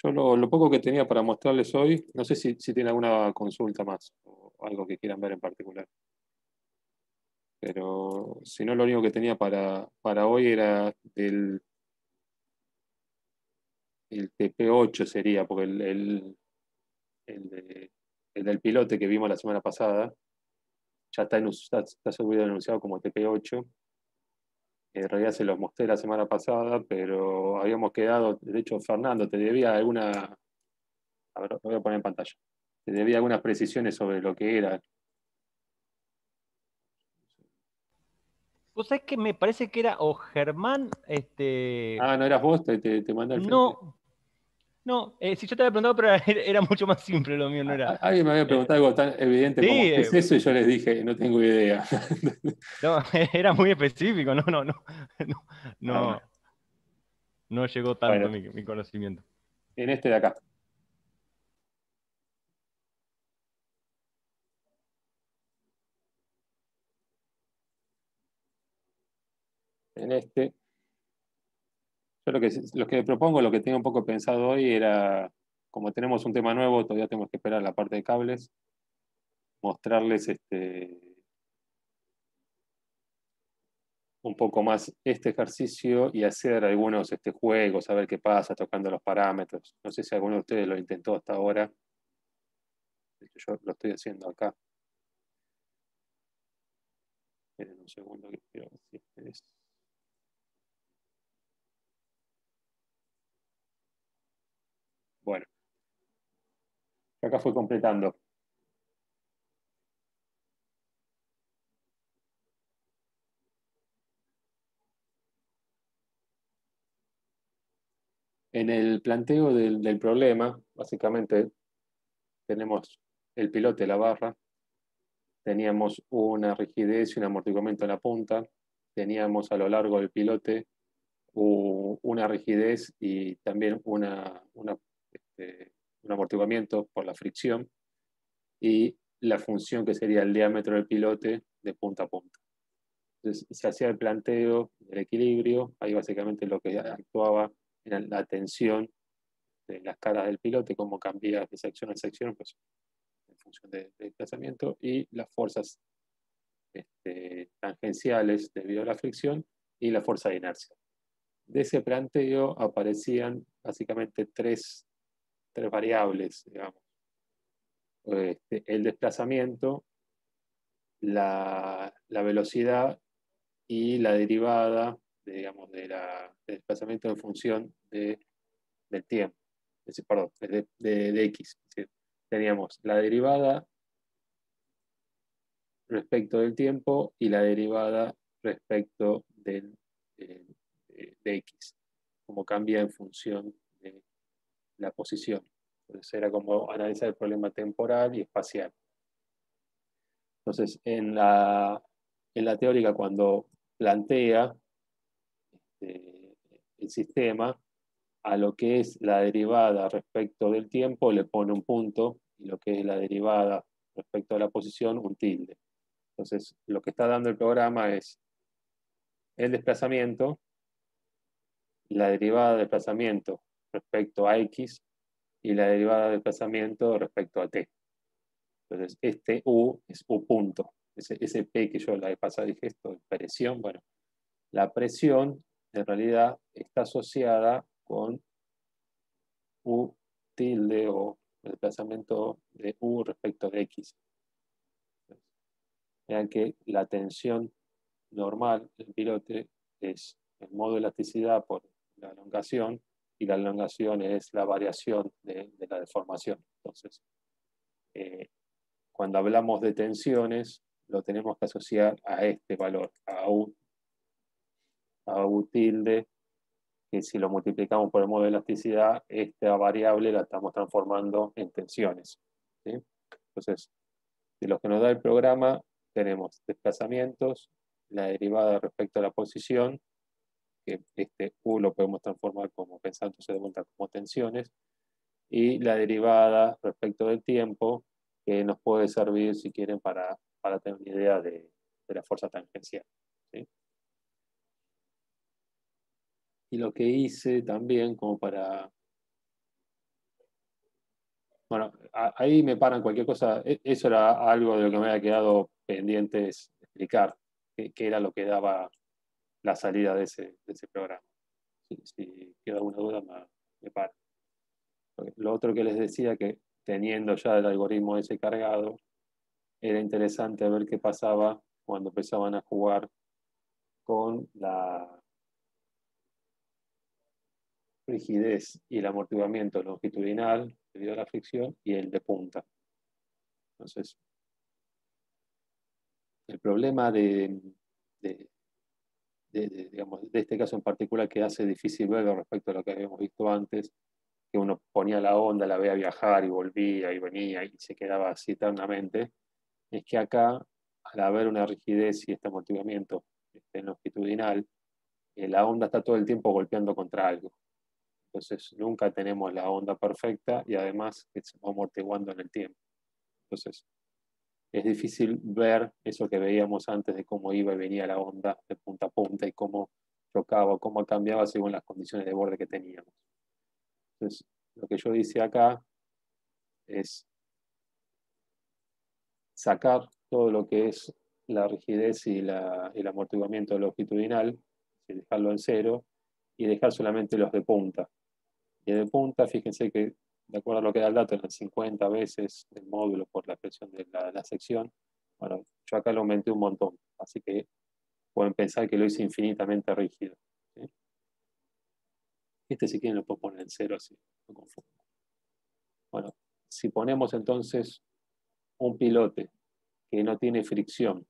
Yo lo poco que tenía para mostrarles hoy, no sé si tiene alguna consulta más o algo que quieran ver en particular. Pero si no, lo único que tenía para hoy era el TP8 sería, porque el de- el del pilote que vimos la semana pasada ya está subido anunciado como TP8. En realidad se los mostré la semana pasada, pero habíamos quedado, de hecho, Fernando, te debía alguna, a ver, lo voy a poner en pantalla, te debía algunas precisiones sobre lo que era. Vos sabés que me parece que era o Germán, Ah, no eras vos, te mandé al frente. no, no, si yo te había preguntado, pero era mucho más simple lo mío, no era. Alguien me había eh, preguntado algo tan evidente como, sí, ¿qué es eso? Y yo les dije, no tengo idea. no, era muy específico, no, no, no, no, Ah, bueno. no, no llegó tanto Bueno, mi conocimiento. en este de acá, en este, yo lo que propongo, lo que tenía un poco pensado hoy era, como tenemos un tema nuevo, todavía tenemos que esperar la parte de cables, mostrarles un poco más este ejercicio y hacer algunos juegos, a ver qué pasa tocando los parámetros. No sé si alguno de ustedes lo intentó hasta ahora. De hecho, yo lo estoy haciendo acá. Esperen un segundo que quiero ver si este es. Bueno, acá fue completando. En el planteo del problema, básicamente tenemos el pilote, la barra, teníamos una rigidez y un amortiguamiento en la punta, teníamos a lo largo del pilote una rigidez y también un amortiguamiento por la fricción y la función que sería el diámetro del pilote de punta a punta. Entonces se hacía el planteo del equilibrio, ahí básicamente lo que actuaba era la tensión de las caras del pilote, cómo cambia de sección a sección, pues en función del desplazamiento, y las fuerzas tangenciales debido a la fricción y la fuerza de inercia. De ese planteo aparecían básicamente tres variables, digamos. El desplazamiento, la velocidad y la derivada, digamos, del desplazamiento en función del tiempo, perdón, de X. Es decir, teníamos la derivada respecto del tiempo y la derivada respecto de X, como cambia en función de la posición. Entonces era como analizar el problema temporal y espacial. Entonces, en la teórica, cuando plantea el sistema, a lo que es la derivada respecto del tiempo le pone un punto y lo que es la derivada respecto a la posición un tilde. Entonces, lo que está dando el programa es el desplazamiento, la derivada de desplazamiento respecto a X y la derivada de desplazamiento respecto a T. Entonces, este U es U punto. Ese P que yo la vez pasada dije esto, de presión, bueno, la presión en realidad está asociada con U tilde o el desplazamiento de U respecto de X. Vean que la tensión normal del pilote es el modo de elasticidad por la elongación y la elongación es la variación de la deformación. Entonces, eh, cuando hablamos de tensiones, lo tenemos que asociar a este valor, a U tilde, que si lo multiplicamos por el modo de elasticidad, esta variable la estamos transformando en tensiones. ¿Sí? Entonces, de lo que nos da el programa, tenemos desplazamientos, la derivada respecto a la posición, que este U lo podemos transformar como pensándose de vuelta como tensiones, y la derivada respecto del tiempo, que nos puede servir, si quieren, para tener una idea de la fuerza tangencial. ¿Sí? Y lo que hice también, como para Bueno, ahí me paran cualquier cosa. Eso era algo de lo que me había quedado pendiente es explicar qué era lo que daba la salida de ese programa. Si queda alguna duda, me para. Lo otro que les decía, que teniendo ya el algoritmo ese cargado, era interesante ver qué pasaba cuando empezaban a jugar con la rigidez y el amortiguamiento longitudinal debido a la fricción y el de punta. Entonces, el problema de, digamos, de este caso en particular que hace difícil verlo respecto a lo que habíamos visto antes, que uno ponía la onda, la veía viajar y volvía y venía y se quedaba así eternamente, es que acá, al haber una rigidez y este amortiguamiento longitudinal, la onda está todo el tiempo golpeando contra algo. Entonces nunca tenemos la onda perfecta y además que se va amortiguando en el tiempo. Entonces es difícil ver eso que veíamos antes de cómo iba y venía la onda de punta a punta y cómo chocaba, cómo cambiaba según las condiciones de borde que teníamos. Entonces, lo que yo hice acá es sacar todo lo que es la rigidez y el amortiguamiento longitudinal, y dejarlo en cero, y dejar solamente los de punta. Y de punta, fíjense que, de acuerdo a lo que da el dato, eran 50 veces el módulo por la presión de la sección. Bueno, yo acá lo aumenté un montón, así que pueden pensar que lo hice infinitamente rígido. ¿Sí? Este, si quieren, lo puedo poner en cero, así no confundo. Bueno, si ponemos entonces un pilote que no tiene fricción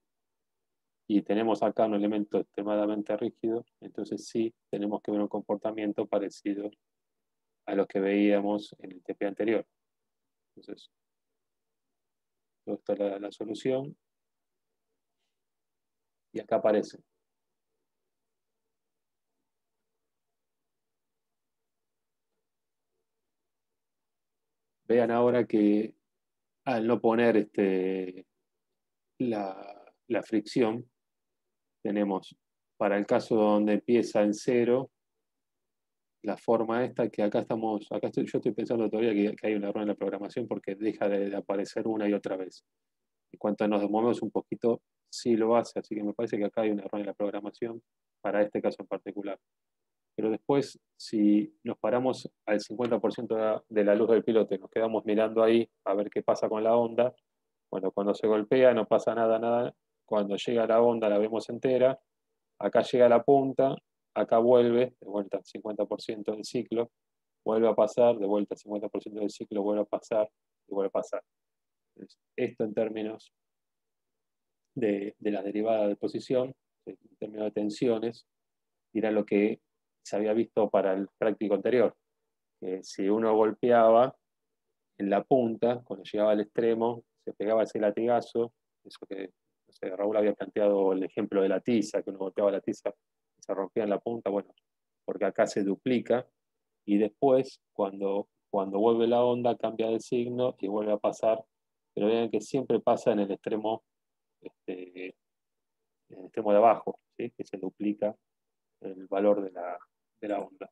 y tenemos acá un elemento extremadamente rígido, entonces sí tenemos que ver un comportamiento parecido a lo que veíamos en el TP anterior. Entonces, esto es la solución y acá aparece. Vean ahora que al no poner la fricción, tenemos para el caso donde empieza en cero, la forma esta que acá estamos, yo estoy pensando todavía que hay un error en la programación porque deja de aparecer una y otra vez. En cuanto nos movemos un poquito, sí lo hace, así que me parece que acá hay un error en la programación para este caso en particular. Pero después, si nos paramos al 50% de la luz del piloto y nos quedamos mirando ahí a ver qué pasa con la onda, bueno, cuando se golpea no pasa nada, nada. Cuando llega la onda la vemos entera. Acá llega la punta, acá vuelve, de vuelta al 50% del ciclo, vuelve a pasar, de vuelta al 50% del ciclo, vuelve a pasar y vuelve a pasar. Entonces, esto en términos de la derivada de posición, en términos de tensiones, era lo que se había visto para el práctico anterior. Que si uno golpeaba en la punta, cuando llegaba al extremo, se pegaba ese latigazo, eso que no sé, Raúl había planteado el ejemplo de la tiza, que uno golpeaba la tiza y se rompía en la punta, bueno, porque acá se duplica y después cuando vuelve la onda cambia de signo y vuelve a pasar, pero vean que siempre pasa este, en el extremo de abajo, ¿sí? Que se duplica el valor de la onda.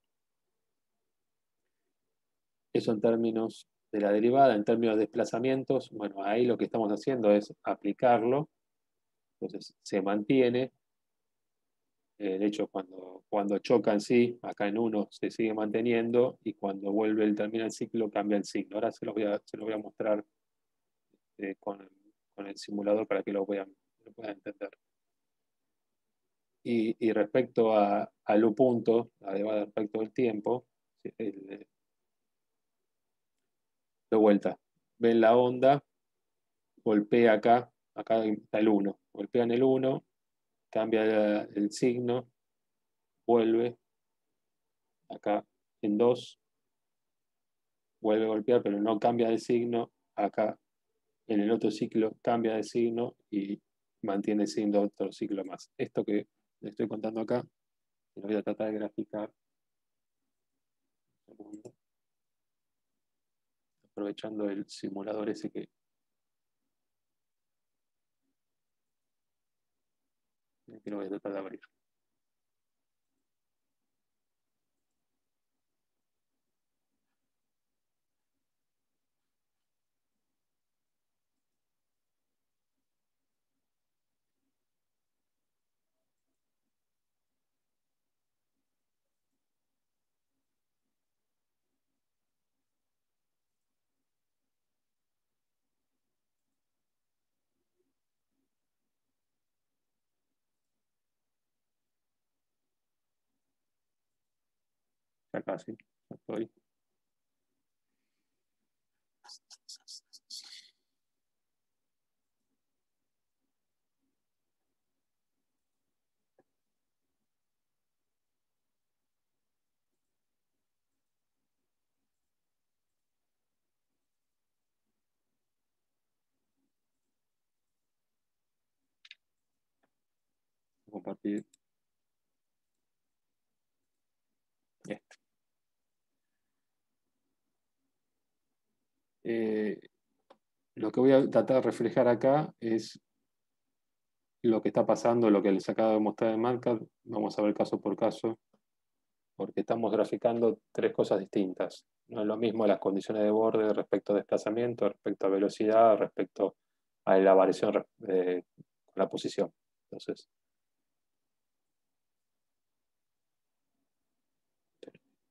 Eso en términos de la derivada, en términos de desplazamientos, bueno, ahí lo que estamos haciendo es aplicarlo, entonces se mantiene, de hecho cuando chocan sí, acá en uno se sigue manteniendo y cuando vuelve el termina el ciclo cambia el signo. Ahora se lo voy a mostrar con el simulador para que lo puedan entender. Y respecto al U punto, la derivada respecto del tiempo, de vuelta, ven la onda, golpea acá está el 1, golpea en el 1, cambia el signo, vuelve, acá en 2, vuelve a golpear, pero no cambia de signo, acá en el otro ciclo cambia de signo y mantiene siendo otro ciclo más. Esto que le estoy contando acá, lo voy a tratar de graficar, aprovechando el simulador ese que lo voy a tratar de abrir. Acá sí, ya estoy. Compartir esto. Lo que voy a tratar de reflejar acá es lo que está pasando, lo que les acabo de mostrar en Markov. Vamos a ver caso por caso, porque estamos graficando tres cosas distintas. No es lo mismo las condiciones de borde respecto a desplazamiento, respecto a velocidad, respecto a la variación con la posición. Entonces,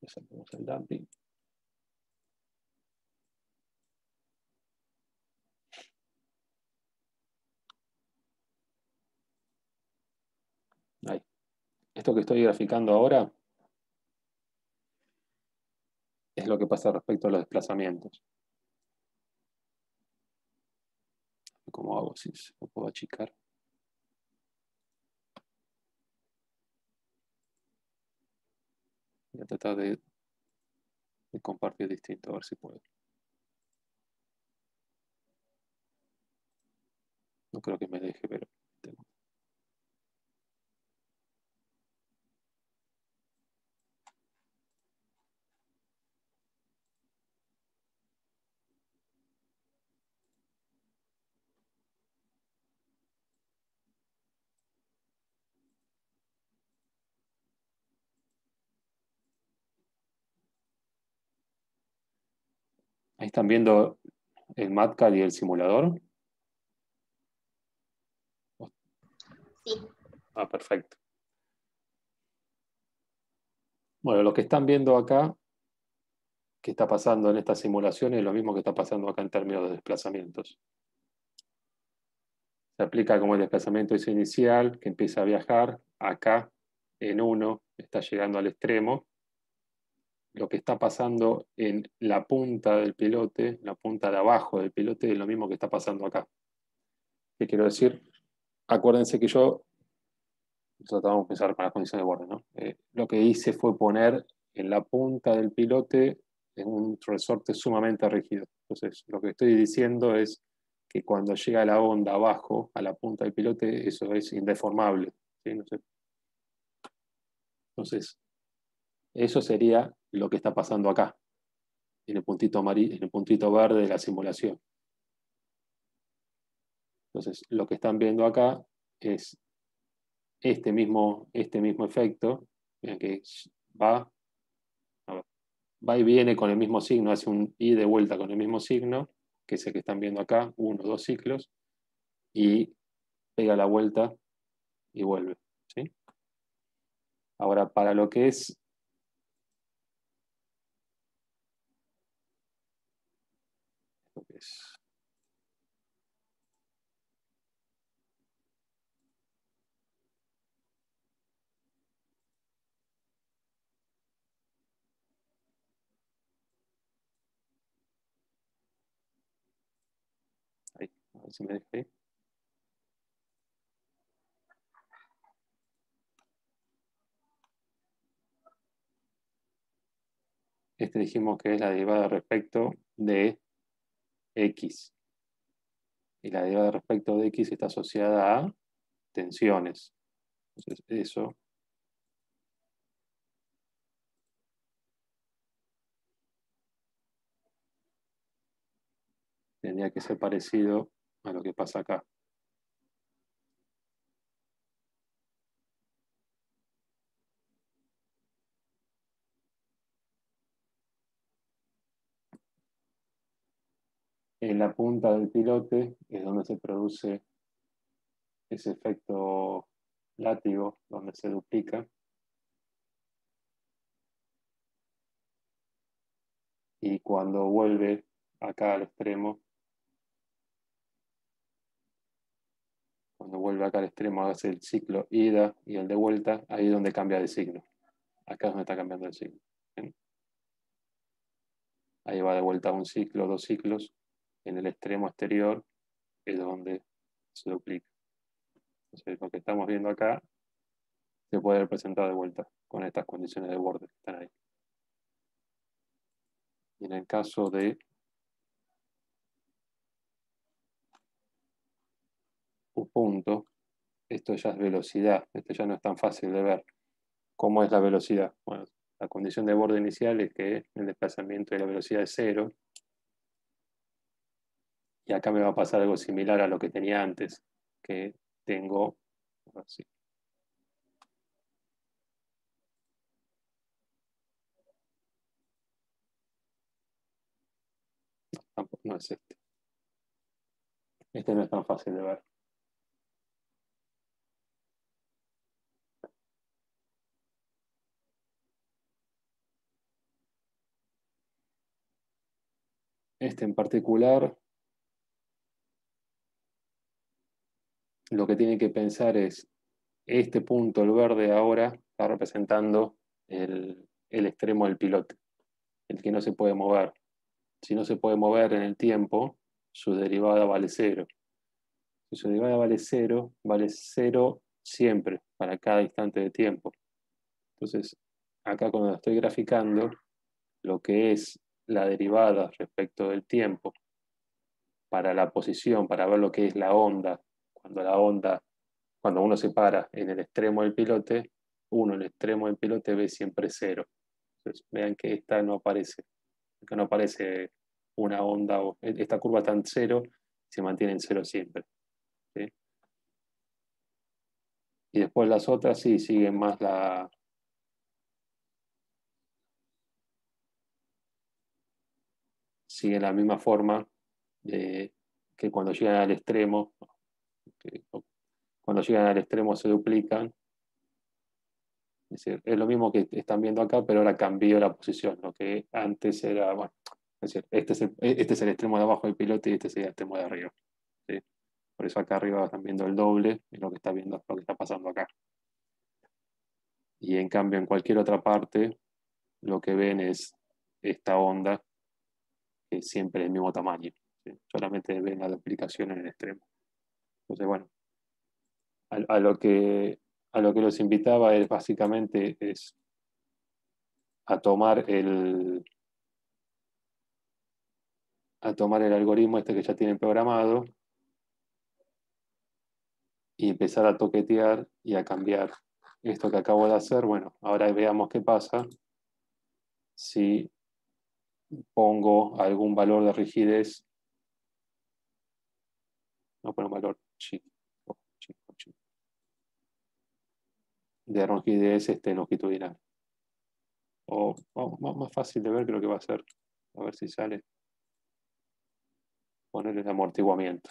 hacemos el dumping. Ahí. Esto que estoy graficando ahora es lo que pasa respecto a los desplazamientos. ¿Cómo hago? Si lo puedo achicar. Voy a tratar de compartir distinto, a ver si puedo. No creo que me deje, pero tengo. Ahí están viendo el MATCAD y el simulador. Sí. Ah, perfecto. Bueno, lo que están viendo acá, que está pasando en esta simulación, es lo mismo que está pasando acá en términos de desplazamientos. Se aplica como el desplazamiento es inicial, que empieza a viajar. Acá, en 1, está llegando al extremo. Lo que está pasando en la punta del pilote, la punta de abajo del pilote, es lo mismo que está pasando acá. ¿Qué quiero decir? Acuérdense que nosotros vamos a empezar con las condiciones de borde, ¿no? Lo que hice fue poner en la punta del pilote en un resorte sumamente rígido. Entonces, lo que estoy diciendo es que cuando llega la onda abajo, a la punta del pilote, eso es indeformable. ¿Sí? No sé. Entonces, eso sería lo que está pasando acá, en el puntito amarillo, en el puntito verde de la simulación. Entonces, lo que están viendo acá es este mismo efecto, que va, a ver, va y viene con el mismo signo, hace un ida y de vuelta con el mismo signo, que es el que están viendo acá, 1, 2 ciclos, y pega la vuelta y vuelve. ¿Sí? Ahora, para lo que es ahí, a ver si me deja ahí. Este dijimos que es la derivada respecto de X. Y la derivada respecto de X está asociada a tensiones. Entonces, eso tendría que ser parecido a lo que pasa acá. En la punta del pilote es donde se produce ese efecto látigo, donde se duplica. Y cuando vuelve acá al extremo, cuando vuelve acá al extremo, hace el ciclo ida y el de vuelta, ahí es donde cambia de signo. Acá es donde está cambiando el signo. ¿Bien? ahí va de vuelta un ciclo, 2 ciclos. En el extremo exterior es donde se duplica. Entonces, lo que estamos viendo acá se puede representar de vuelta con estas condiciones de borde que están ahí. Y en el caso de un punto, esto ya es velocidad, esto ya no es tan fácil de ver. ¿Cómo es la velocidad? Bueno, la condición de borde inicial es que el desplazamiento de la velocidad es 0. Y acá me va a pasar algo similar a lo que tenía antes, que tengo así. Tampoco, no es este. Este no es tan fácil de ver. Este en particular, lo que tiene que pensar es, este punto, el verde ahora, está representando el extremo del pilote, el que no se puede mover. Si no se puede mover en el tiempo, su derivada vale 0. Si su derivada vale 0 siempre, para cada instante de tiempo. Entonces, acá cuando estoy graficando, lo que es la derivada respecto del tiempo para la posición, para ver lo que es la onda, cuando uno se para en el extremo del pilote, uno en el extremo del pilote ve siempre 0. Entonces, vean que esta no aparece, que no aparece una onda, esta curva está en 0, se mantiene en 0 siempre. ¿Sí? Y después las otras sí siguen más siguen la misma forma que cuando llegan al extremo, cuando llegan al extremo se duplican. Es decir, es lo mismo que están viendo acá, pero ahora cambió la posición. Lo que antes era, bueno, es decir, este es el extremo de abajo del pilote y este es el extremo de arriba. ¿Sí? Por eso acá arriba están viendo el doble de lo que está viendo, lo que está pasando acá. Y en cambio, en cualquier otra parte, lo que ven es esta onda, que es siempre el mismo tamaño. ¿Sí? Solamente ven la duplicación en el extremo. Entonces, bueno, a lo que los invitaba es básicamente a tomar el algoritmo este que ya tienen programado y empezar a toquetear y a cambiar esto que acabo de hacer. Bueno, ahora veamos qué pasa si pongo algún valor de rigidez. No pongo un valor chico, de rigidez longitudinal. O más fácil de ver creo que va a ser, a ver si sale, poner el amortiguamiento.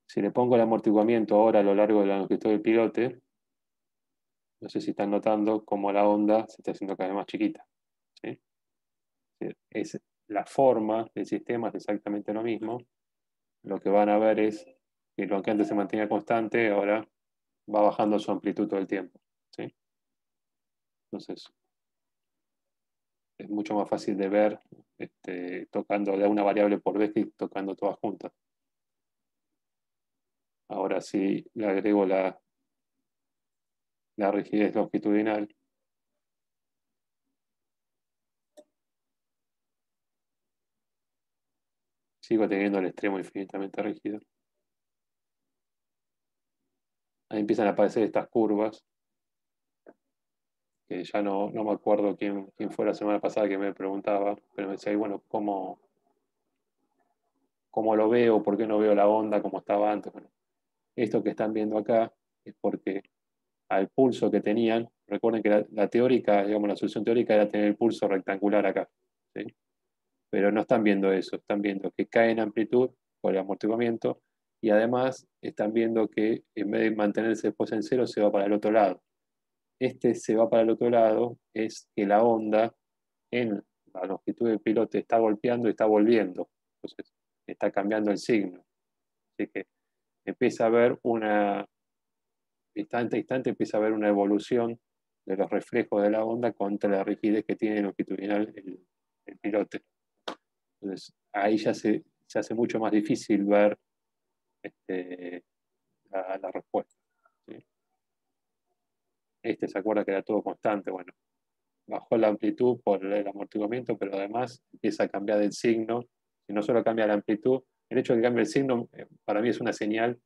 Si le pongo el amortiguamiento ahora a lo largo de la longitud del pilote, no sé si están notando cómo la onda se está haciendo cada vez más chiquita. ¿Sí? Es la forma del sistema es exactamente lo mismo. Lo que van a ver es que lo que antes se mantenía constante, ahora va bajando su amplitud todo el tiempo. ¿Sí? Entonces, es mucho más fácil de ver tocando de una variable por vez que tocando todas juntas. Ahora si le agrego la rigidez longitudinal, sigo teniendo el extremo infinitamente rígido. Ahí empiezan a aparecer estas curvas, que ya no me acuerdo quién fue la semana pasada que me preguntaba, pero me decía, bueno, ¿cómo lo veo? ¿Por qué no veo la onda como estaba antes? Bueno, esto que están viendo acá es porque al pulso que tenían, recuerden que la teórica, digamos, la solución teórica era tener el pulso rectangular acá, ¿sí? Pero no están viendo eso, están viendo que cae en amplitud por el amortiguamiento y además están viendo que en vez de mantenerse después en 0 se va para el otro lado. Se va para el otro lado es que la onda en la longitud del pilote está golpeando y está volviendo. Entonces está cambiando el signo. Así que empieza a haber una instante a instante empieza a haber una evolución de los reflejos de la onda contra la rigidez que tiene longitudinal el pilote. Entonces, ahí ya se hace mucho más difícil ver la respuesta. ¿Sí? Se acuerda que era todo constante. Bueno, bajó la amplitud por el amortiguamiento, pero además empieza a cambiar el signo. Si no solo cambia la amplitud, el hecho de que cambie el signo para mí es una señal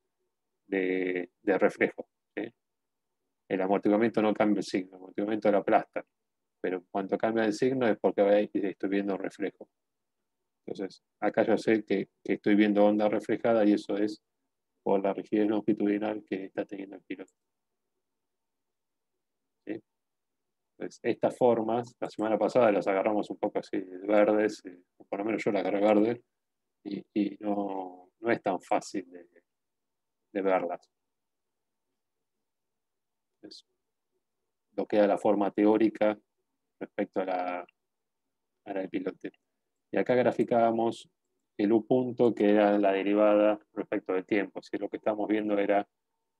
de reflejo. ¿Sí? El amortiguamiento no cambia el signo, el amortiguamiento lo aplasta, pero cuando cambia el signo es porque estoy viendo reflejo. Entonces, acá yo sé que estoy viendo onda reflejada y eso es por la rigidez longitudinal que está teniendo el piloto. ¿Sí? Entonces, estas formas, la semana pasada las agarramos un poco así verdes, por lo menos yo las agarré verdes, y no es tan fácil de verlas. Entonces, lo queda la forma teórica respecto a la del pilote. Y acá graficábamos el U punto, que era la derivada respecto del tiempo. Si lo que estamos viendo era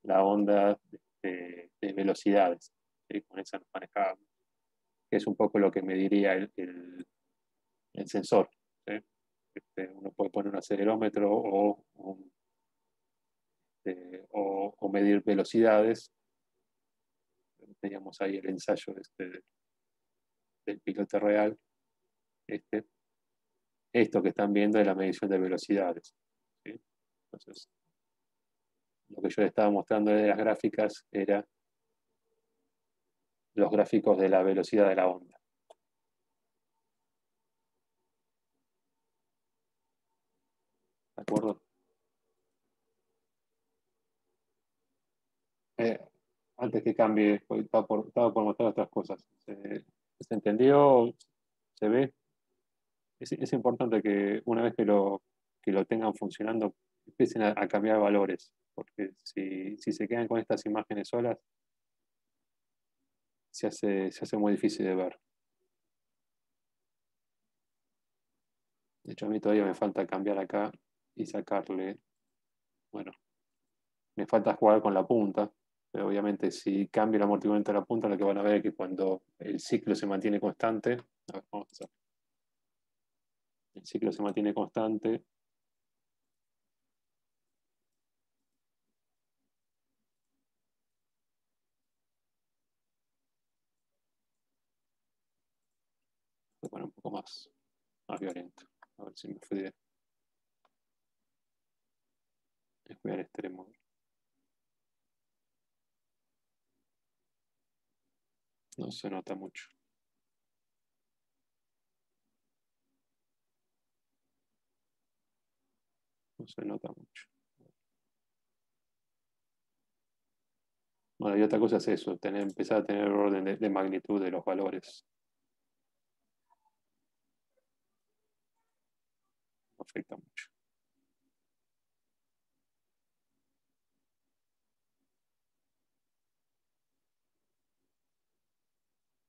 la onda de velocidades. ¿Sí? Con esa nos manejábamos. Que es un poco lo que mediría el sensor. ¿Sí? Uno puede poner un acelerómetro o medir velocidades. Teníamos ahí el ensayo del piloto real. Esto que están viendo es la medición de velocidades. ¿Sí? Entonces, lo que yo les estaba mostrando de las gráficas era los gráficos de la velocidad de la onda. ¿De acuerdo? Antes que cambie, estaba por mostrar otras cosas. ¿Se entendió? ¿Se ve? Es importante que una vez que lo tengan funcionando, empiecen a cambiar valores, porque si se quedan con estas imágenes solas, se hace muy difícil de ver. De hecho, a mí todavía me falta cambiar acá y sacarle, bueno, me falta jugar con la punta, pero obviamente si cambio el amortiguamiento de la punta, lo que van a ver es que cuando el ciclo se mantiene constante, a ver, vamos a hacer. El ciclo se mantiene constante, voy a poner un poco más violento, a ver si me fui de fui al extremo. No se nota mucho. No se nota mucho. Bueno, y otra cosa es eso, empezar a tener orden de magnitud de los valores. No afecta mucho.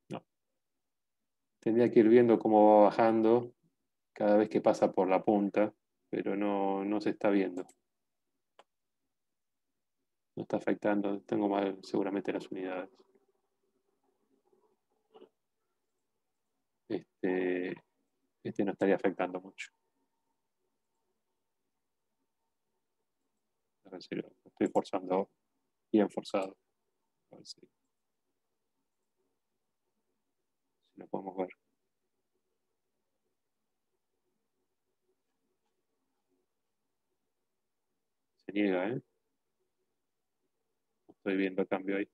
No. Tendría que ir viendo cómo va bajando cada vez que pasa por la punta, pero no se está viendo. No está afectando. Tengo mal seguramente las unidades. No estaría afectando mucho. A ver si lo estoy forzando bien forzado. A ver si lo podemos ver. Se niega, ¿eh? No estoy viendo cambio ahí.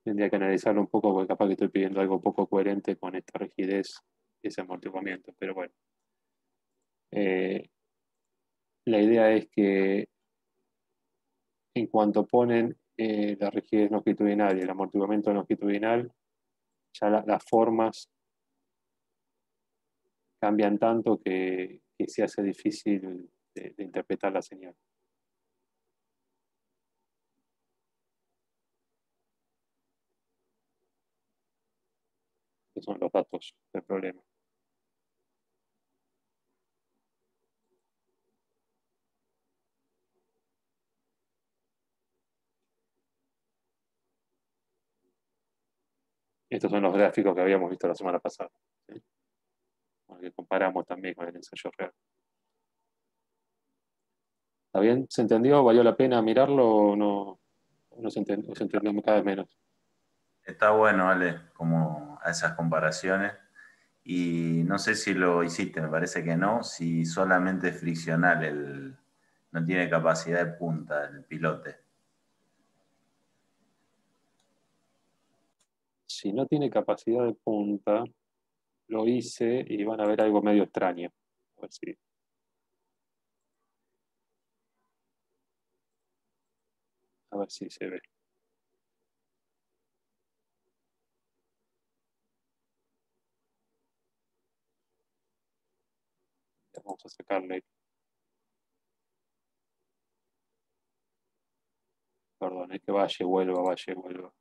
Tendría que analizarlo un poco porque capaz que estoy pidiendo algo poco coherente con esta rigidez y ese amortiguamiento. Pero bueno. La idea es que en cuanto ponen la rigidez longitudinal y el amortiguamiento longitudinal, ya las formas cambian tanto que se hace difícil de interpretar la señal. Estos son los datos del problema. estos son los gráficos que habíamos visto la semana pasada, ¿sí? Bueno, que comparamos también con el ensayo real. ¿Está bien? ¿Se entendió? ¿Valió la pena mirarlo o no? ¿O se entendió cada vez menos? Está bueno, Ale, como a esas comparaciones. Y no sé si lo hiciste, me parece que no, si solamente es friccional, no tiene capacidad de punta el pilote. Si no tiene capacidad de punta, lo hice y van a ver algo medio extraño. A ver si se ve. Vamos a sacarle. Perdón, es que vaya, vuelva, vaya, vuelva.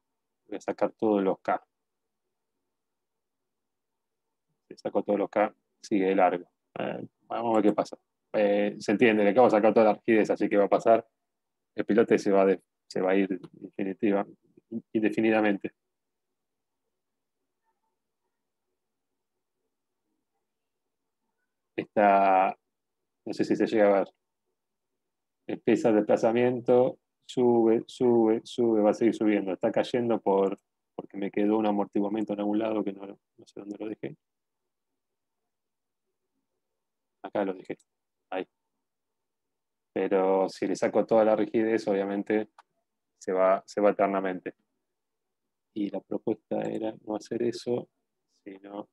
Voy a sacar todos los K. Si saco todos los K, sigue largo. Vamos a ver qué pasa. Se entiende, le acabo de sacar toda la rigidez, así que va a pasar. El pilote se va a ir indefinidamente. Esta, no sé si se llega a ver. Empieza el desplazamiento, sube, sube, sube, va a seguir subiendo. Está cayendo porque me quedó un amortiguamiento en algún lado que no sé dónde lo dejé. Acá lo dejé. Ahí. Pero si le saco toda la rigidez, obviamente se va eternamente. Y la propuesta era no hacer eso, sino...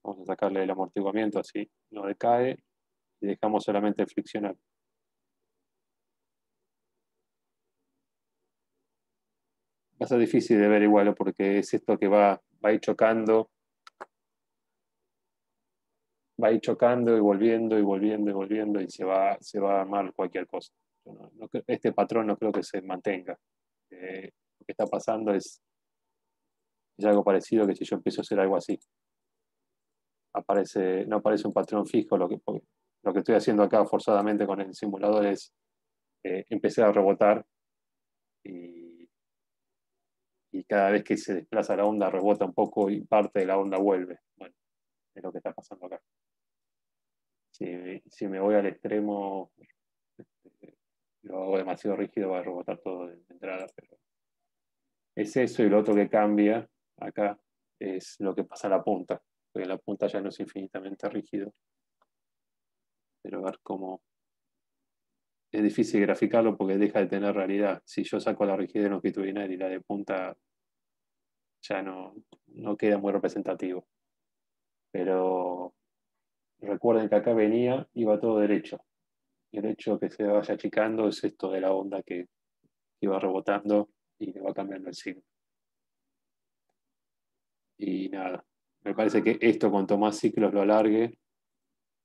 Vamos a sacarle el amortiguamiento, así no decae, y dejamos solamente el friccional. Va a ser difícil de ver igual, porque es esto que va a ir chocando, va a ir chocando y volviendo y volviendo y volviendo, y se va a armar cualquier cosa. Este patrón no creo que se mantenga. Lo que está pasando es algo parecido que si yo empiezo a hacer algo así. No aparece un patrón fijo. Lo que estoy haciendo acá forzadamente con el simulador es empecé a rebotar y cada vez que se desplaza la onda rebota un poco y parte de la onda vuelve. Bueno, es lo que está pasando acá. Si me voy al extremo, lo hago demasiado rígido, va a rebotar todo de entrada. Pero es eso, y lo otro que cambia acá es lo que pasa a la punta, porque la punta ya no es infinitamente rígido. Pero a ver cómo... Es difícil graficarlo porque deja de tener realidad. Si yo saco la rigidez longitudinal y la de punta, ya no queda muy representativo. Pero recuerden que acá iba todo derecho. El hecho que se vaya achicando es esto de la onda que iba rebotando y le va cambiando el signo. Y nada, me parece que esto cuanto más ciclos lo alargue,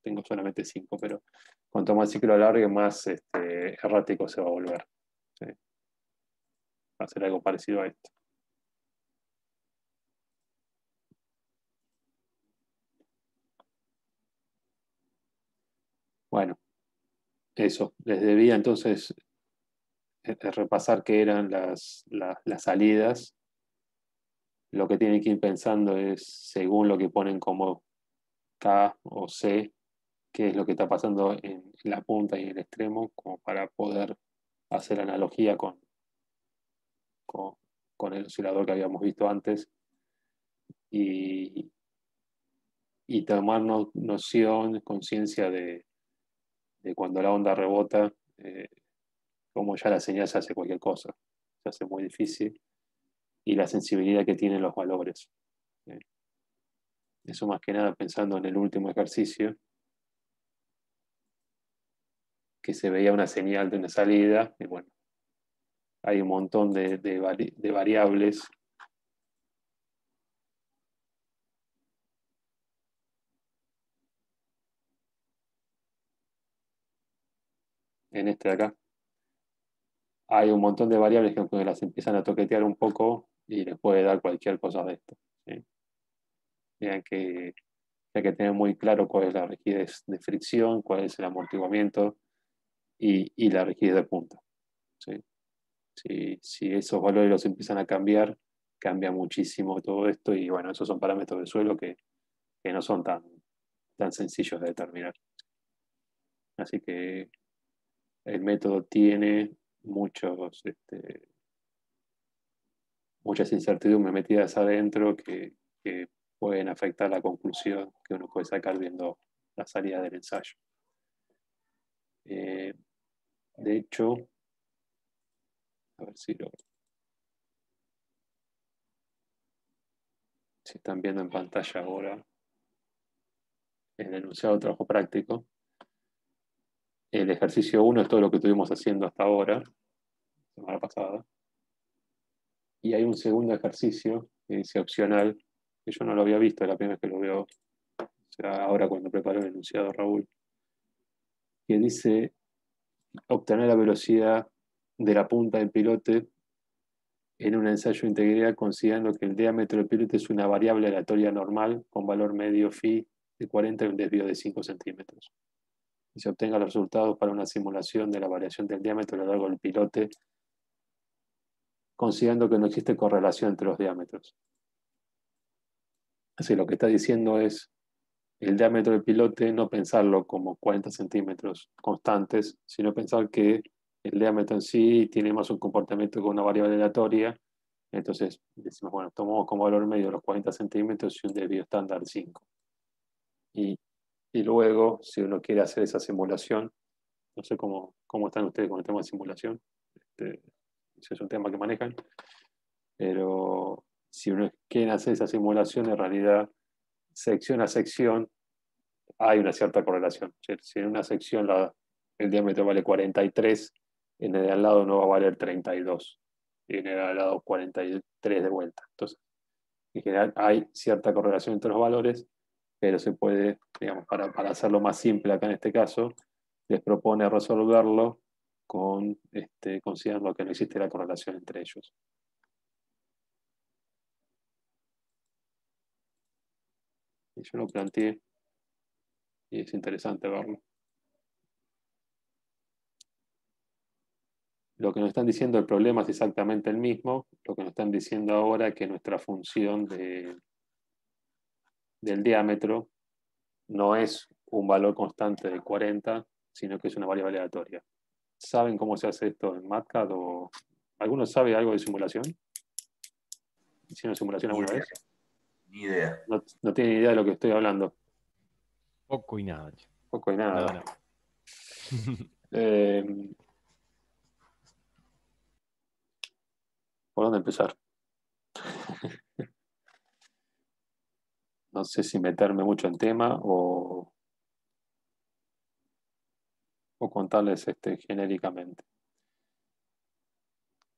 tengo solamente 5, pero cuanto más ciclos lo alargue, más errático se va a volver. ¿Sí? Va a ser algo parecido a esto. Bueno, eso. Les debía entonces repasar qué eran las salidas. Lo que tienen que ir pensando es, según lo que ponen como K o C, qué es lo que está pasando en la punta y en el extremo, como para poder hacer analogía con el oscilador que habíamos visto antes y tomar noción, conciencia de cuando la onda rebota, como ya la señal se hace cualquier cosa, se hace muy difícil, y la sensibilidad que tienen los valores. Eso más que nada pensando en el último ejercicio, que se veía una señal de una salida, y bueno, hay un montón de variables en este de acá. Hay un montón de variables que las empiezan a toquetear un poco y les puede dar cualquier cosa de esto. ¿Sí? Vean que hay que tener muy claro cuál es la rigidez de fricción, cuál es el amortiguamiento y la rigidez de punta. ¿Sí? Si esos valores los empiezan a cambiar, cambia muchísimo todo esto y bueno, esos son parámetros del suelo que no son tan sencillos de determinar. Así que el método tiene muchas incertidumbres metidas adentro que pueden afectar la conclusión que uno puede sacar viendo la salida del ensayo. De hecho, a ver si están viendo en pantalla ahora el enunciado de trabajo práctico. El ejercicio 1 es todo lo que estuvimos haciendo hasta ahora, semana pasada. Y hay un segundo ejercicio que dice opcional, que yo no lo había visto, es la primera vez que lo veo, o sea, ahora cuando preparo el enunciado Raúl, que dice obtener la velocidad de la punta del pilote en un ensayo de integridad considerando que el diámetro del pilote es una variable aleatoria normal con valor medio phi de 40 y un desvío de 5 centímetros. Y se obtenga los resultados para una simulación de la variación del diámetro a lo largo del pilote considerando que no existe correlación entre los diámetros. Así lo que está diciendo es el diámetro del pilote no pensarlo como 40 centímetros constantes, sino pensar que el diámetro en sí tiene más un comportamiento con una variable aleatoria. Entonces decimos, bueno, tomamos como valor medio los 40 centímetros y un desvío estándar 5. Y luego, si uno quiere hacer esa simulación, no sé cómo están ustedes con el tema de simulación, ese es un tema que manejan, pero si uno quiere hacer esa simulación, en realidad, sección a sección, hay una cierta correlación. Si en una sección el diámetro vale 43, en el de al lado no va a valer 32, y en el de al lado 43 de vuelta. Entonces, en general hay cierta correlación entre los valores, pero se puede, digamos, para hacerlo más simple acá en este caso, les propone resolverlo considerando que no existe la correlación entre ellos. Y yo lo planteé y es interesante verlo. Lo que nos están diciendo el problema es exactamente el mismo. Lo que nos están diciendo ahora es que nuestra función del diámetro no es un valor constante de 40, sino que es una variable aleatoria. ¿Saben cómo se hace esto en MATLAB? ¿Alguno sabe algo de simulación? ¿Hicieron simulación alguna vez? Ni idea. No tienen idea de lo que estoy hablando. Poco y nada. Poco y nada. No. ¿Por dónde empezar? No sé si meterme mucho en tema o contarles genéricamente.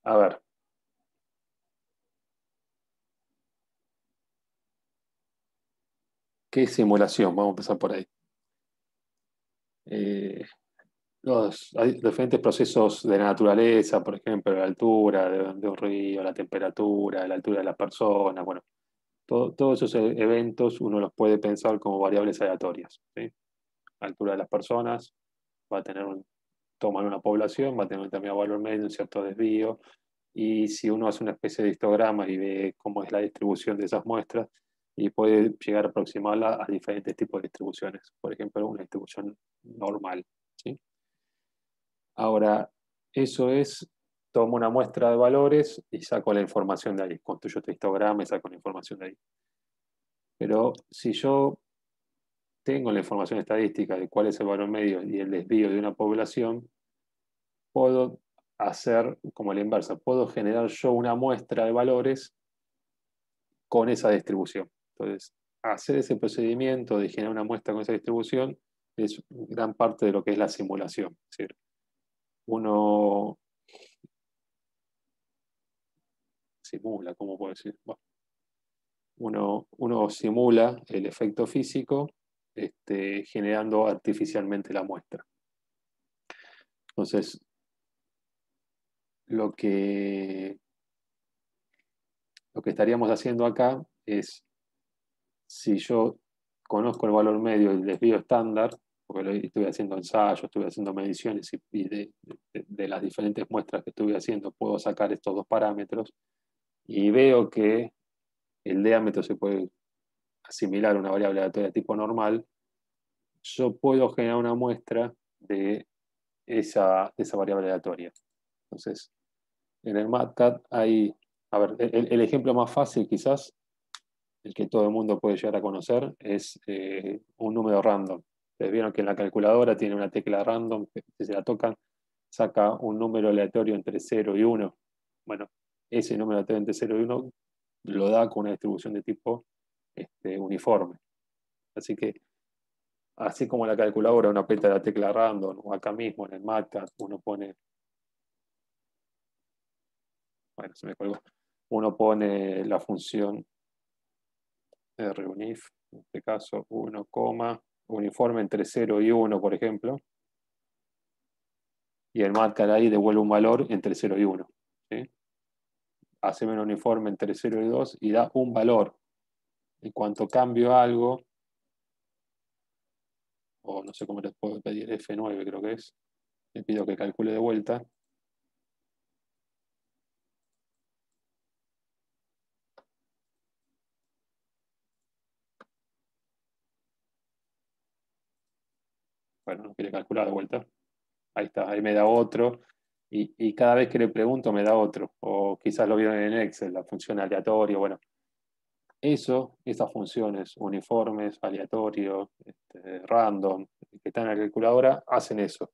A ver. ¿Qué es simulación? Vamos a empezar por ahí. Hay diferentes procesos de la naturaleza, por ejemplo, la altura de un río, la temperatura, la altura de las personas, bueno, todos esos eventos uno los puede pensar como variables aleatorias. ¿Sí? La altura de las personas va a tener toman una población, va a tener un determinado valor medio, un cierto desvío, y si uno hace una especie de histograma y ve cómo es la distribución de esas muestras, y puede llegar a aproximarla a diferentes tipos de distribuciones, por ejemplo, una distribución normal. ¿Sí? Ahora, eso es, tomo una muestra de valores y saco la información de ahí, construyo este histograma y saco la información de ahí. Pero si yo tengo la información estadística de cuál es el valor medio y el desvío de una población, puedo hacer como la inversa, puedo generar yo una muestra de valores con esa distribución. Entonces, hacer ese procedimiento de generar una muestra con esa distribución es gran parte de lo que es la simulación. Es decir, uno simula, ¿cómo puedo decir? Bueno, uno simula el efecto físico generando artificialmente la muestra. Entonces, lo que estaríamos haciendo acá es, si yo conozco el valor medio y el desvío estándar, porque estuve haciendo ensayos, estuve haciendo mediciones y de las diferentes muestras que estuve haciendo puedo sacar estos dos parámetros y veo que el diámetro se puede asimilar a una variable aleatoria tipo normal, yo puedo generar una muestra de esa variable aleatoria. Entonces, en el MATCAD hay, a ver, el ejemplo más fácil quizás, el que todo el mundo puede llegar a conocer, es un número random. Ustedes vieron que en la calculadora tiene una tecla random, que si se la tocan, saca un número aleatorio entre 0 y 1. Bueno, ese número aleatorio entre 0 y 1 lo da con una distribución de tipo uniforme. Así que, así como en la calculadora uno aprieta la tecla random, o acá mismo en el MATCAD uno pone, bueno, se me colgó, uno pone la función runif, en este caso 1, uniforme entre 0 y 1, por ejemplo, y el MATCAD ahí devuelve un valor entre 0 y 1. ¿Sí? Hace un uniforme entre 0 y 2 y da un valor. En cuanto cambio algo, o no sé cómo les puedo pedir, F9 creo que es, le pido que calcule de vuelta. Bueno, no quiere calcular de vuelta. Ahí está, ahí me da otro. Y cada vez que le pregunto me da otro. O quizás lo vieron en Excel, la función aleatorio. Bueno, esas funciones uniformes, aleatorio, random, que están en la calculadora, hacen eso.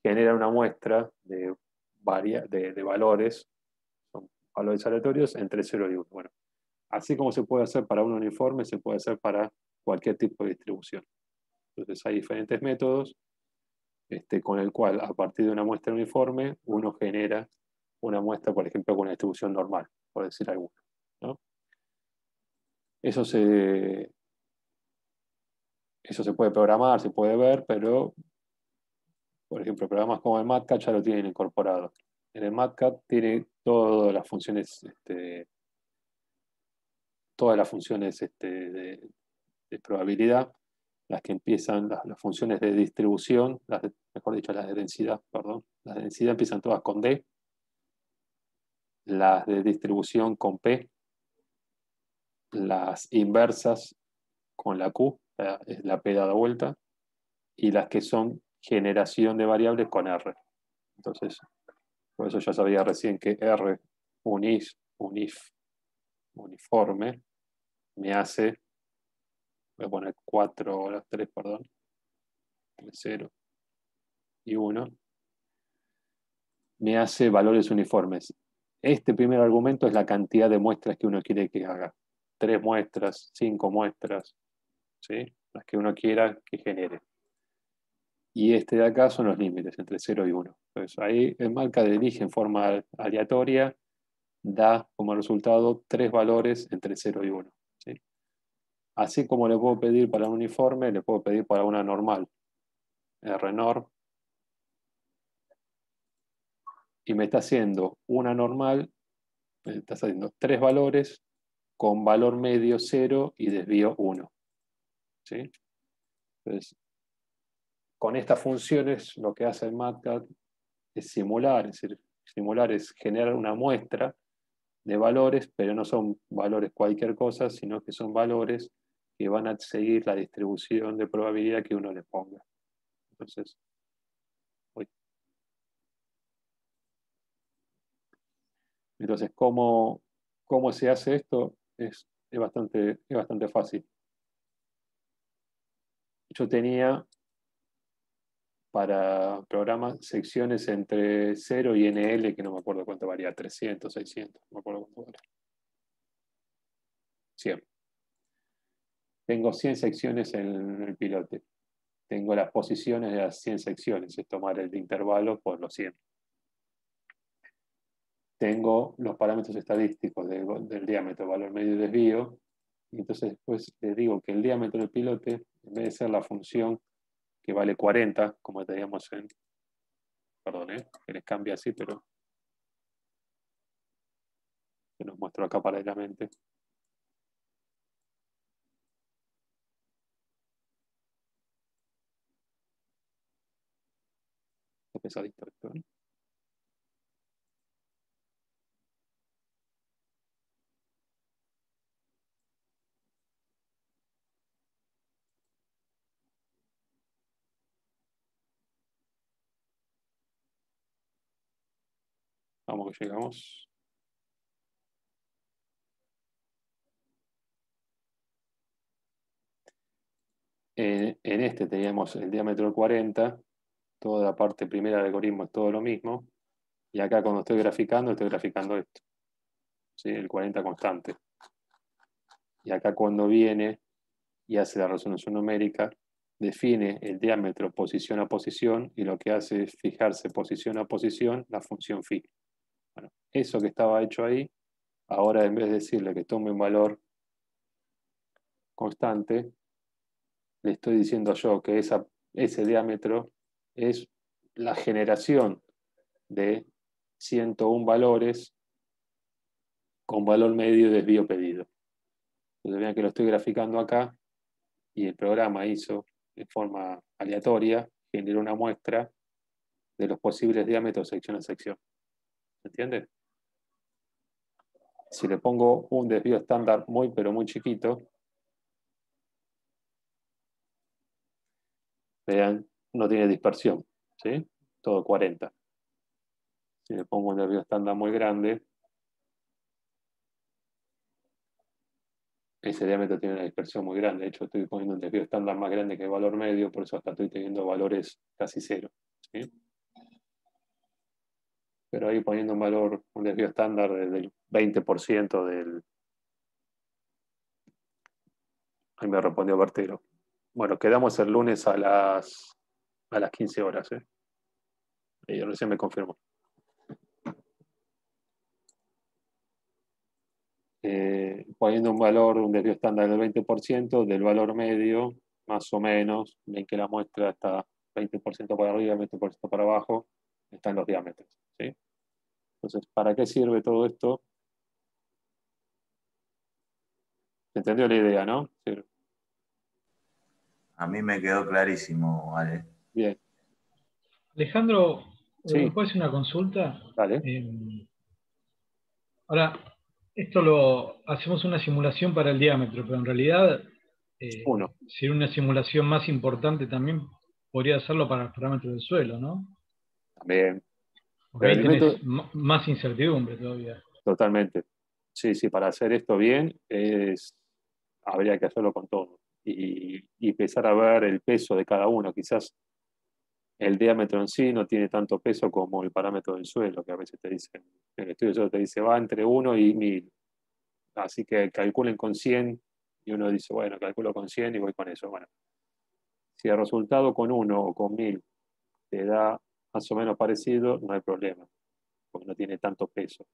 Generan una muestra de valores, son valores aleatorios entre 0 y 1. Bueno, así como se puede hacer para un uniforme, se puede hacer para cualquier tipo de distribución. Entonces hay diferentes métodos con el cual, a partir de una muestra uniforme, uno genera una muestra, por ejemplo, con una distribución normal, por decir alguno, ¿no? Eso se puede programar, se puede ver, pero, por ejemplo, programas como el MATCAD ya lo tienen incorporado. En el MATCAD tiene todas las funciones de probabilidad, las que empiezan, las funciones de distribución, mejor dicho, las de densidad, perdón. Las de densidad empiezan todas con D, las de distribución con P, las inversas con la Q, es la P dada vuelta, y las que son generación de variables con R. Entonces, por eso ya sabía recién que R uniforme me hace, voy a poner 4, las 3, perdón, 0 y 1, me hace valores uniformes. Este primer argumento es la cantidad de muestras que uno quiere que haga. 3 muestras, 5 muestras, ¿sí? Las que uno quiera que genere. Y este de acá son los límites, entre 0 y 1. Entonces ahí el MATCAD elige en forma aleatoria, da como resultado 3 valores entre 0 y 1. ¿Sí? Así como le puedo pedir para un uniforme, le puedo pedir para una normal. RNOR. Y me está haciendo una normal, me está haciendo 3 valores con valor medio 0 y desvío 1. ¿Sí? Entonces, con estas funciones lo que hace el MATCAD es simular, es decir, simular es generar una muestra de valores, pero no son valores cualquier cosa, sino que son valores que van a seguir la distribución de probabilidad que uno le ponga. Entonces, ¿cómo se hace esto? Es bastante fácil. Yo tenía para programas secciones entre 0 y NL, que no me acuerdo cuánto valía, 300, 600, no me acuerdo cuánto valía. 100. Tengo 100 secciones en el pilote. Tengo las posiciones de las 100 secciones, es tomar el intervalo por los 100. Tengo los parámetros estadísticos del diámetro, valor medio y desvío, y entonces después le digo que el diámetro del pilote, en vez de ser la función que vale 40, como teníamos perdón, que les cambia así, pero que los muestro acá paralelamente. pesadito esto, ¿eh? Vamos que llegamos. En este teníamos el diámetro 40, toda la parte primera del algoritmo es todo lo mismo, y acá cuando estoy graficando esto, ¿sí? El 40 constante. Y acá cuando viene y hace la resolución numérica, define el diámetro posición a posición, y lo que hace es fijarse posición a posición la función phi. Bueno, eso que estaba hecho ahí, ahora en vez de decirle que tome un valor constante, le estoy diciendo yo que ese diámetro es la generación de 101 valores con valor medio y desvío pedido. Entonces vean que lo estoy graficando acá y el programa hizo de forma aleatoria, generó una muestra de los posibles diámetros sección a sección. ¿Se entiende? Si le pongo un desvío estándar muy pero muy chiquito, vean, no tiene dispersión, ¿sí? Todo 40. Si le pongo un desvío estándar muy grande, ese diámetro tiene una dispersión muy grande. De hecho, estoy poniendo un desvío estándar más grande que el valor medio, por eso hasta estoy teniendo valores casi cero, ¿sí? Pero ahí poniendo un desvío estándar del 20% del... Ahí me respondió Bertero. Bueno, quedamos el lunes a las 15 horas, ¿eh? Y recién me confirmó. Poniendo un desvío estándar del 20% del valor medio, más o menos, ven que la muestra está 20% para arriba, 20% para abajo, están los diámetros, ¿sí? Entonces, ¿para qué sirve todo esto? ¿Se entendió la idea, no? Sí. A mí me quedó clarísimo, Ale. Bien. Alejandro, ¿me Sí, puedes hacer una consulta? dale. Ahora, esto lo hacemos una simulación para el diámetro, pero en realidad, Uno. si una simulación más importante también podría hacerlo para los parámetros del suelo, ¿no? También. Porque Pero ahí el tenés método, más incertidumbre todavía. totalmente. Sí, sí, para hacer esto bien habría que hacerlo con todo. Y empezar a ver el peso de cada uno. Quizás el diámetro en sí no tiene tanto peso como el parámetro del suelo, que a veces te dicen, el estudio de suelo te dice va entre 1 y 1000. Así que calculen con 100 y uno dice, bueno, calculo con 100 y voy con eso. Bueno, si el resultado con 1 o con 1000 te da más o menos parecido, no hay problema, porque no tiene tanto peso.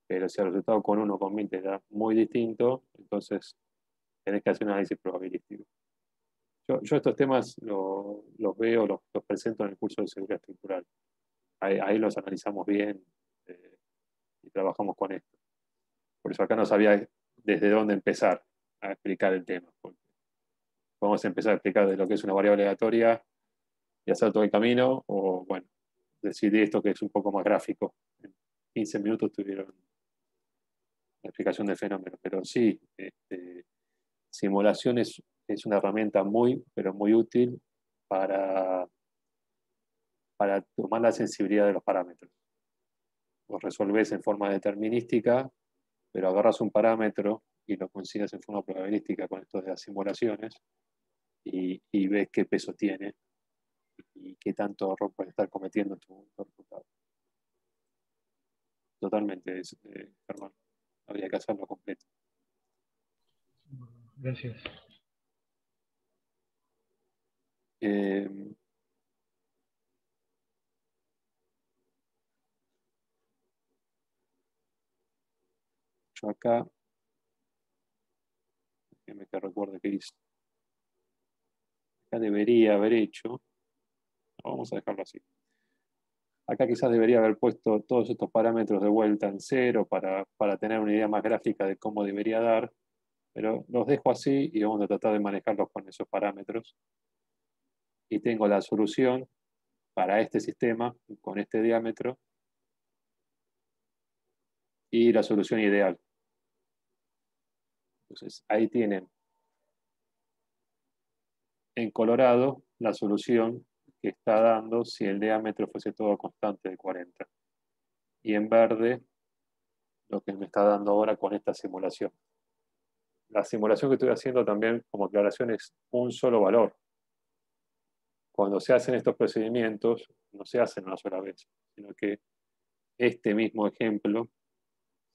Pero si el resultado con 1 o con 1000 te da muy distinto, entonces tenés que hacer un análisis probabilístico. Yo estos temas los veo, los presento en el curso de seguridad estructural. Ahí los analizamos bien y trabajamos con esto. Por eso acá no sabía desde dónde empezar a explicar el tema. Vamos a empezar a explicar de lo que es una variable aleatoria y hacer todo el camino, o bueno, decidí esto que es un poco más gráfico. En 15 minutos tuvieron la explicación del fenómeno, pero sí, simulación es una herramienta muy, pero muy útil para, para tomar la sensibilidad de los parámetros. Vos resolvés en forma determinística, pero agarras un parámetro y lo consideras en forma probabilística con esto de las simulaciones y ves qué peso tiene y qué tanto error puede estar cometiendo tu resultado. Totalmente, Germán. Habría que hacerlo completo. Gracias. Eh, yo acá, déjeme que recuerde que hice. Acá debería haber hecho, vamos a dejarlo así. Acá quizás debería haber puesto todos estos parámetros de vuelta en cero para tener una idea más gráfica de cómo debería dar, pero los dejo así y vamos a tratar de manejarlos con esos parámetros. Y tengo la solución para este sistema, con este diámetro, y la solución ideal. Entonces, ahí tienen en colorado la solución que está dando si el diámetro fuese todo constante de 40. Y en verde, lo que me está dando ahora con esta simulación. La simulación que estoy haciendo también, como aclaración, es un solo valor. Cuando se hacen estos procedimientos, no se hacen una sola vez, sino que este mismo ejemplo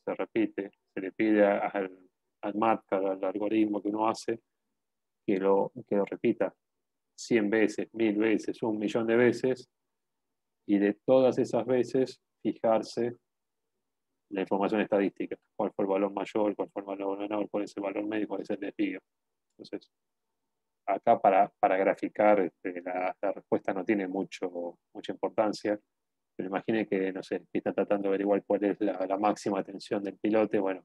se repite, se le pide al MATLAB, al algoritmo que uno hace, que lo repita 100 veces, 1000 veces, 1.000.000 de veces, y de todas esas veces fijarse la información estadística, cuál fue el valor mayor, cuál fue el valor menor, cuál es el valor medio, cuál es el desvío. Entonces, acá para graficar la respuesta no tiene mucha importancia, pero imagine que, no sé, que está tratando de averiguar cuál es la máxima tensión del pilote. Bueno,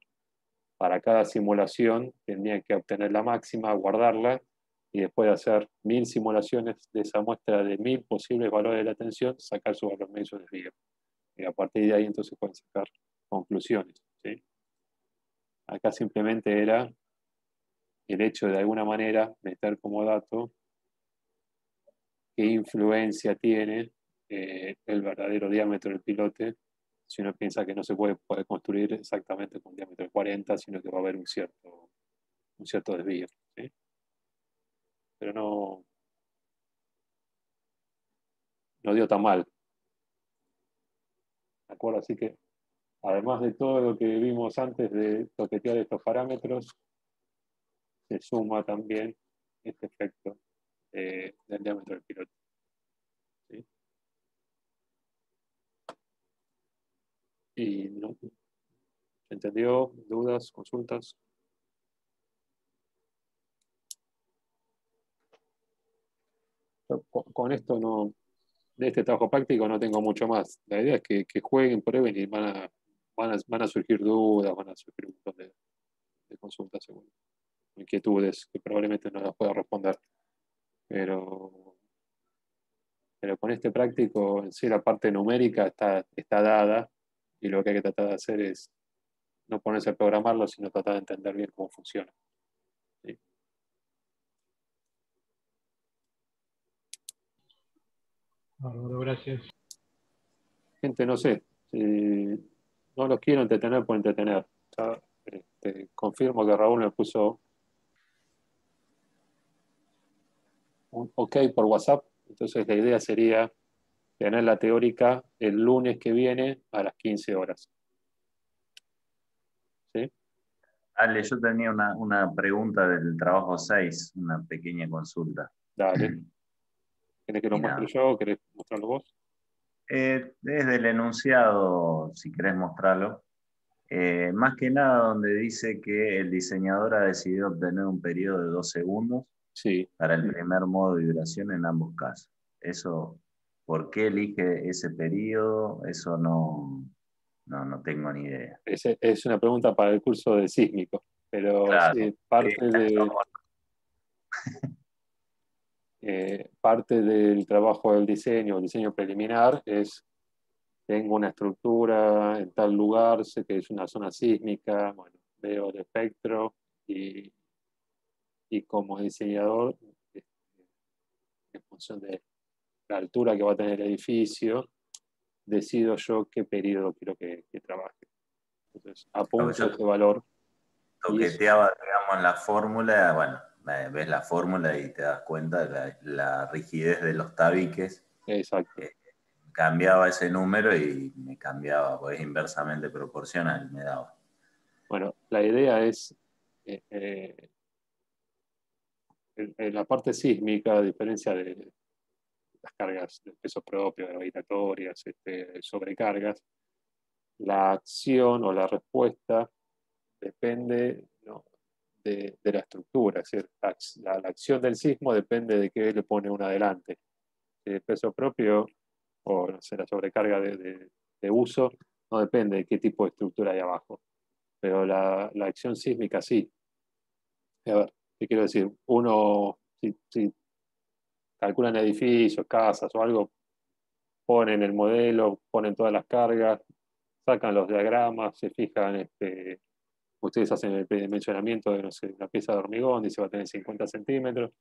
para cada simulación tendría que obtener la máxima, guardarla, y después de hacer 1000 simulaciones de esa muestra de 1000 posibles valores de la tensión, sacar su valor medio y su desvío. Y a partir de ahí entonces pueden sacar conclusiones, ¿sí? Acá simplemente era el hecho de alguna manera meter como dato qué influencia tiene el verdadero diámetro del pilote, si uno piensa que no se puede construir exactamente con diámetro de 40, sino que va a haber un cierto desvío, ¿sí? Pero no dio tan mal, ¿de acuerdo? Así que, además de todo lo que vimos antes de toquetear estos parámetros, se suma también este efecto del diámetro del pilote, ¿sí? Y no, ¿se entendió? ¿Dudas? ¿Consultas? Con esto no, de este trabajo práctico no tengo mucho más. La idea es que jueguen, prueben y van a surgir dudas, van a surgir un montón de consultas, seguro. Inquietudes que probablemente no las pueda responder. Pero con este práctico, en sí, la parte numérica está dada, y lo que hay que tratar de hacer es no ponerse a programarlo, sino tratar de entender bien cómo funciona, ¿sí? Bárbaro, gracias. Gente, no sé, no los quiero entretener por entretener. Ya, confirmo que Raúl me puso un OK por WhatsApp, entonces la idea sería tener la teórica el lunes que viene a las 15 horas. ¿Sí? Ale, yo tenía una pregunta del trabajo 6, una pequeña consulta. Dale. ¿Querés que lo Y muestre nada. yo o querés mostrarlo vos? Desde el enunciado, si querés mostrarlo, más que nada donde dice que el diseñador ha decidido obtener un periodo de 2 segundos Sí. para el primer modo de vibración en ambos casos. Eso, ¿por qué elige ese periodo? Eso no tengo ni idea. Es una pregunta para el curso de sísmico, pero Claro. sí, parte del trabajo del diseño, el diseño preliminar, es: tengo una estructura en tal lugar, sé que es una zona sísmica, bueno, veo el espectro y como diseñador, en función de la altura que va a tener el edificio, decido yo qué periodo quiero que trabaje. Entonces, apunto Yo ese valor y toqueteaba, digamos, la fórmula, bueno, ves la fórmula y te das cuenta de la rigidez de los tabiques. exacto. Cambiaba ese número y me cambiaba, pues inversamente proporcional me daba. Bueno, la idea es, en la parte sísmica, a diferencia de las cargas de peso propio, gravitatorias, sobrecargas, la acción o la respuesta depende, ¿no?, de la estructura. Es decir, la acción del sismo depende de qué le pone uno adelante. El peso propio o, no sé, la sobrecarga de uso no depende de qué tipo de estructura hay abajo. Pero la acción sísmica sí. A ver, ¿qué quiero decir? Uno, si calculan edificios, casas o algo, ponen el modelo, ponen todas las cargas, sacan los diagramas, se fijan, ustedes hacen el predimensionamiento de, no sé, una pieza de hormigón, dice va a tener 50 centímetros,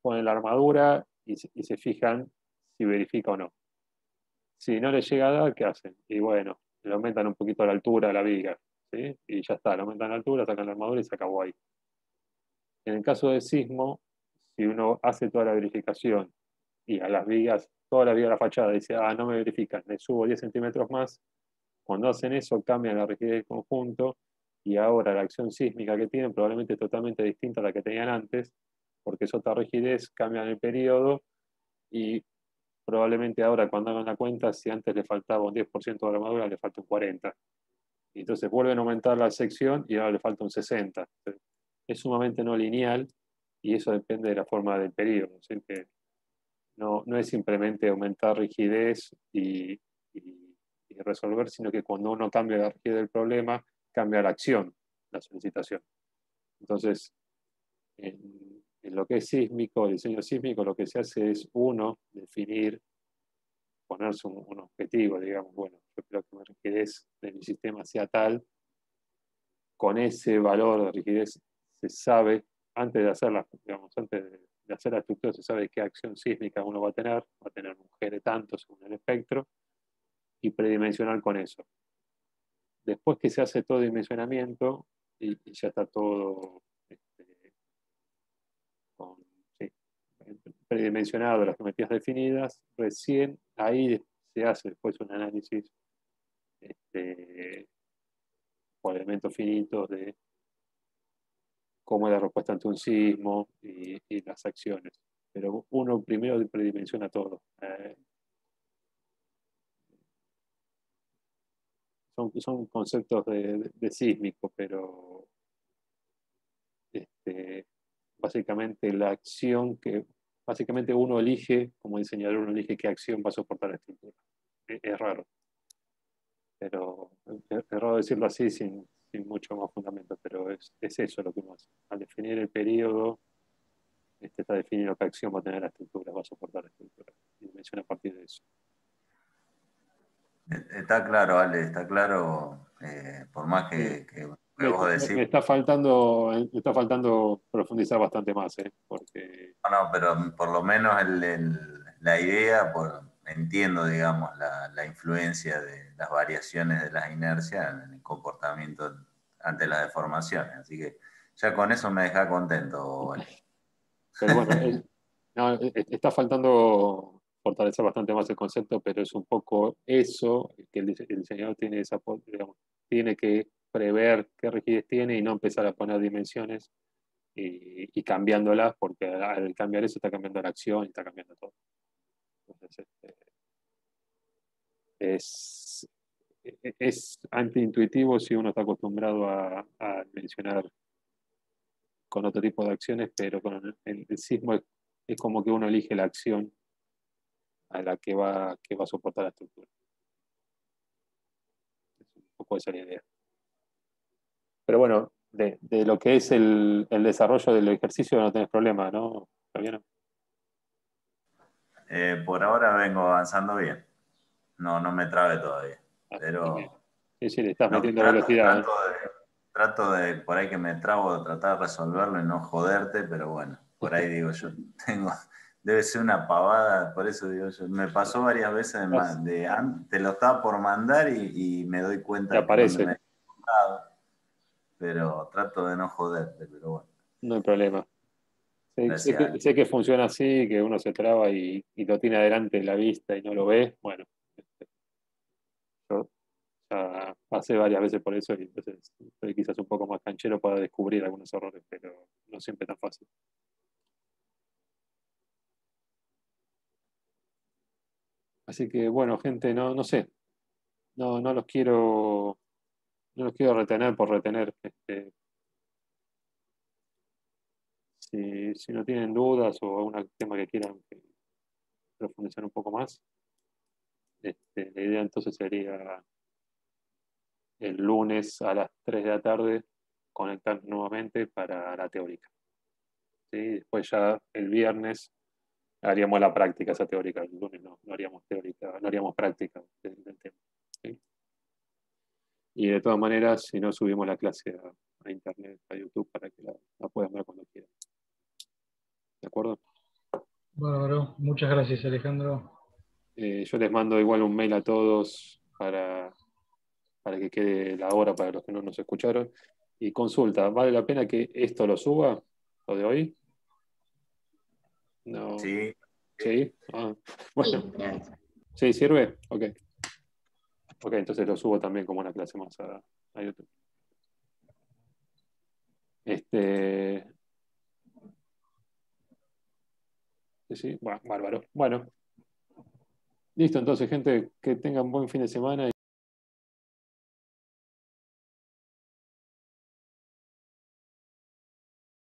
ponen la armadura y se fijan si verifica o no. Si no les llega a dar, ¿qué hacen? Y bueno, le aumentan un poquito la altura a la viga, ¿sí? Y ya está, le aumentan la altura, sacan la armadura y se acabó ahí. En el caso del sismo, si uno hace toda la verificación y a las vigas, toda la viga de la fachada dice, no me verifican, le subo 10 centímetros más, cuando hacen eso cambian la rigidez del conjunto y ahora la acción sísmica que tienen probablemente es totalmente distinta a la que tenían antes, porque es otra rigidez, cambian el periodo y probablemente ahora cuando hagan la cuenta, si antes le faltaba un 10% de la armadura, le falta un 40%. Y entonces vuelven a aumentar la sección y ahora le falta un 60%. Es sumamente no lineal y eso depende de la forma del periodo. Es decir, que no es simplemente aumentar rigidez y resolver, sino que cuando uno cambia la rigidez del problema, cambia la acción, la solicitación. Entonces, en lo que es sísmico, el diseño sísmico, lo que se hace es uno, definir, ponerse un objetivo, digamos, bueno, yo creo que mi rigidez de mi sistema sea tal, con ese valor de rigidez se sabe, antes de hacer digamos, antes de hacer la estructura, se sabe qué acción sísmica uno va a tener un G de tanto según el espectro, y predimensionar con eso. Después que se hace todo dimensionamiento, y ya está todo sí, predimensionado, las geometrías definidas, recién ahí se hace después un análisis por elementos finitos de cómo es la respuesta ante un sismo y las acciones. Pero uno primero predimensiona todo. Son conceptos de sísmico, pero básicamente la acción básicamente uno elige, como diseñador, uno elige qué acción va a soportar la estructura. Es raro. Pero es raro decirlo así sin mucho más fundamento, pero es eso lo que uno hace. Al definir el periodo, está definiendo qué acción va a tener la estructura, va a soportar la estructura. Y menciona a partir de eso. Está claro, Ale, está claro, por más que vos decís. Me está faltando profundizar bastante más, porque... No, pero por lo menos la idea, entiendo, digamos, la influencia de las variaciones de las inercias en el comportamiento ante las deformaciones. Así que ya con eso me deja contento, Vale. Pero bueno, está faltando fortalecer bastante más el concepto, pero es un poco eso, que el diseñador tiene digamos, tiene que prever qué rigidez tiene y no empezar a poner dimensiones y cambiándolas, porque al cambiar eso está cambiando la acción y está cambiando todo. Entonces, es antiintuitivo si uno está acostumbrado a mencionar con otro tipo de acciones, pero con el sismo es como que uno elige la acción a la que va a soportar la estructura. Es un poco esa la idea. Pero bueno, de lo que es el desarrollo del ejercicio no tenés problema, ¿no, Fabiano? Por ahora vengo avanzando bien. No me trabe todavía. Pero Sí, le estás metiendo velocidad. Trato de, por ahí que me trabo, de tratar de resolverlo y no joderte, pero bueno, por ahí digo, debe ser una pavada, por eso digo yo, me pasó varias veces te lo estaba por mandar y me doy cuenta que aparece. Que me he equivocado, pero trato de no joderte, pero bueno. No hay problema. Sé que funciona así, que uno se traba y lo tiene adelante en la vista y no lo ve. Bueno, yo ya pasé varias veces por eso y entonces soy quizás un poco más canchero para descubrir algunos errores, pero no siempre tan fácil. Así que bueno, gente, no sé. No los quiero retener por retener. Si no tienen dudas o algún tema que quieran profundizar un poco más, la idea entonces sería el lunes a las 3 de la tarde conectar nuevamente para la teórica. ¿Sí? Después ya el viernes haríamos la práctica esa teórica. El lunes no haríamos teórica, no haríamos práctica del tema. ¿Sí? Y de todas maneras, si no, subimos la clase a internet, a YouTube, para que la puedan ver cuando quieran. ¿De acuerdo? Bárbaro. Muchas gracias, Alejandro. Yo les mando igual un mail a todos para que quede la hora para los que no nos escucharon. Y consulta, ¿vale la pena que esto lo suba, lo de hoy? No. Sí. ¿Sí? Ah, bueno. Sí, creo que sí. ¿Sí sirve? Ok. Ok, entonces lo subo también como una clase más a YouTube. Sí, bueno, bárbaro. Bueno, listo entonces, gente, que tengan buen fin de semana.